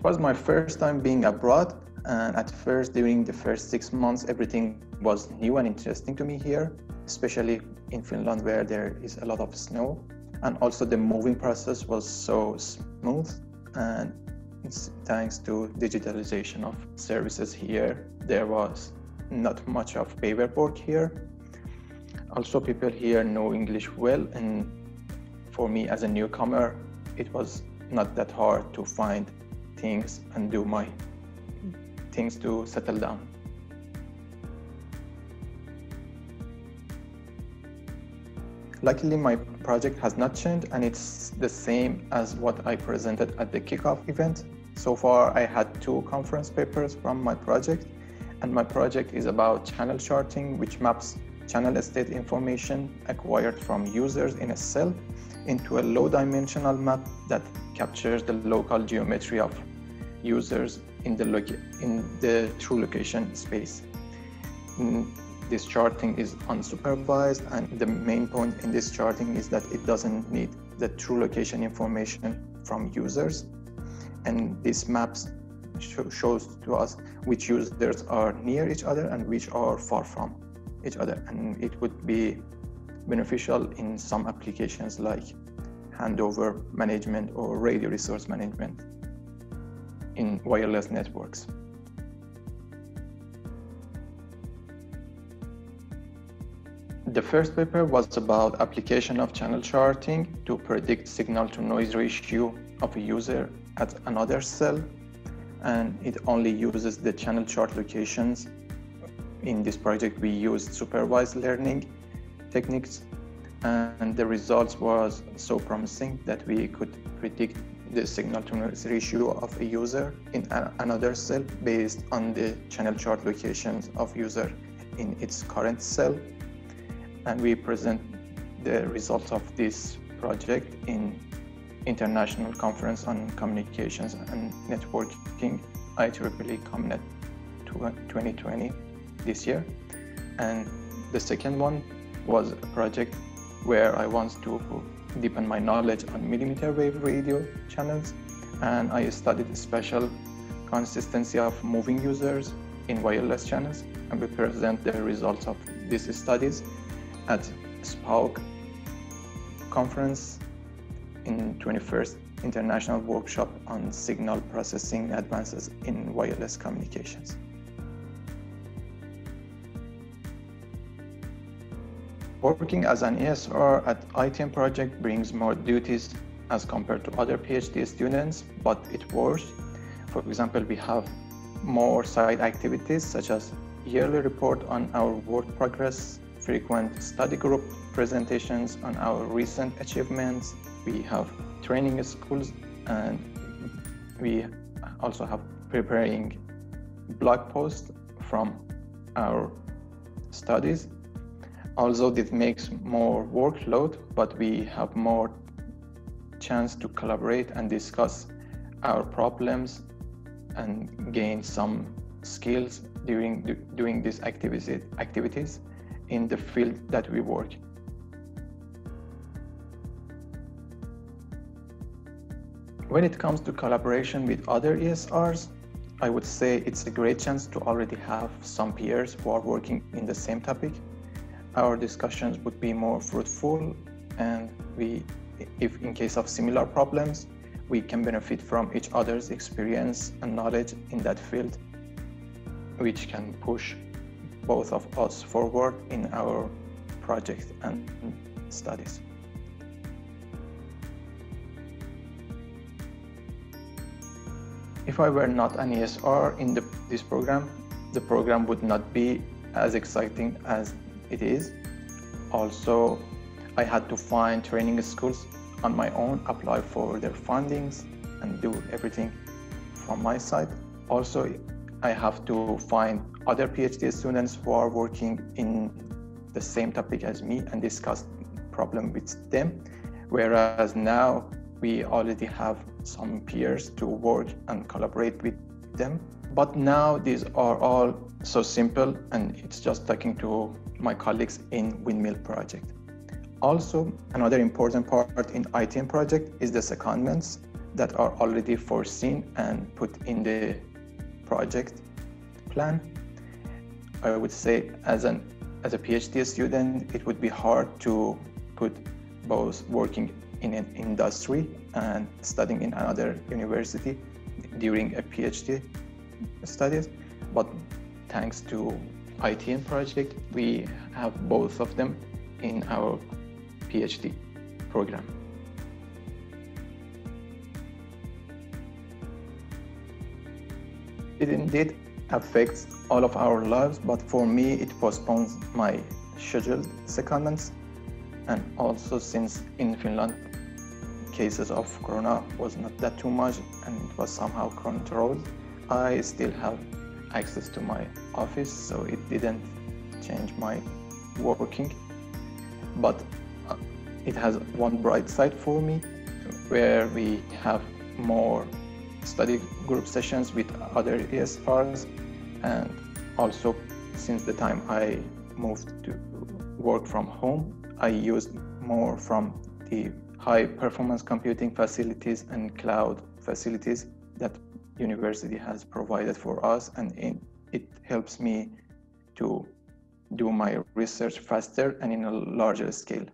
It was my first time being abroad, and at first, during the first 6 months, everything was new and interesting to me here, especially in Finland where there is a lot of snow. And also the moving process was so smooth, and it's thanks to digitalization of services here. There was not much of paperwork here. Also, people here know English well, and for me as a newcomer, it was not that hard to find things and do my things to settle down. Luckily, my project has not changed, and it's the same as what I presented at the kickoff event. So far, I had 2 conference papers from my project, and my project is about channel charting, which maps channel state information acquired from users in a cell into a low-dimensional map that captures the local geometry of users in the true location space. This charting is unsupervised, and the main point in this charting is that it doesn't need the true location information from users. And these maps shows to us which users are near each other and which are far from each other. And it would be beneficial in some applications like handover management or radio resource management in wireless networks. The first paper was about application of channel charting to predict signal-to-noise ratio of a user at another cell, and it only uses the channel chart locations. In this project, we used supervised learning techniques, and the results was so promising that we could predict the signal-to-noise ratio of a user in another cell based on the channel chart locations of user in its current cell. And we present the results of this project in International Conference on Communications and Networking, IEEE ComNet 2020 this year. And the second one was a project where I want to deepen my knowledge on millimeter wave radio channels, and I studied special consistency of moving users in wireless channels, and we present the results of these studies at SPAUC conference in 21st International Workshop on Signal Processing Advances in Wireless Communications. Working as an ESR at ITN project brings more duties as compared to other PhD students, but it works. For example, we have more side activities such as yearly report on our work progress, frequent study group presentations on our recent achievements. We have training schools, and we also have preparing blog posts from our studies. Although this makes more workload, but we have more chance to collaborate and discuss our problems and gain some skills during doing these activities in the field that we work. When it comes to collaboration with other ESRs, I would say it's a great chance to already have some peers who are working in the same topic. Our discussions would be more fruitful, and if in case of similar problems, we can benefit from each other's experience and knowledge in that field, which can push both of us forward in our project and studies. If I were not an ESR in this program, the program would not be as exciting as it is. Also, I had to find training schools on my own, apply for their fundings, and do everything from my side. Also, I have to find other PhD students who are working in the same topic as me and discuss problem with them. Whereas now we already have some peers to work and collaborate with them. But now these are all so simple, and it's just talking to my colleagues in WindMill Project. Also, another important part in ITN project is the secondments. that are already foreseen and put in the project plan. I would say as a PhD student, it would be hard to put both working in an industry and studying in another university during a PhD studies, but thanks to ITN project, we have both of them in our PhD program. It indeed affects all of our lives, but for me, it postpones my scheduled secondments. And also, since in Finland, cases of corona was not that too much and it was somehow controlled, I still have access to my office, so it didn't change my working. But it has one bright side for me, where we have more study group sessions with other ESRs, and also since the time I moved to work from home, I used more from the high performance computing facilities and cloud facilities that university has provided for us, and it helps me to do my research faster and in a larger scale.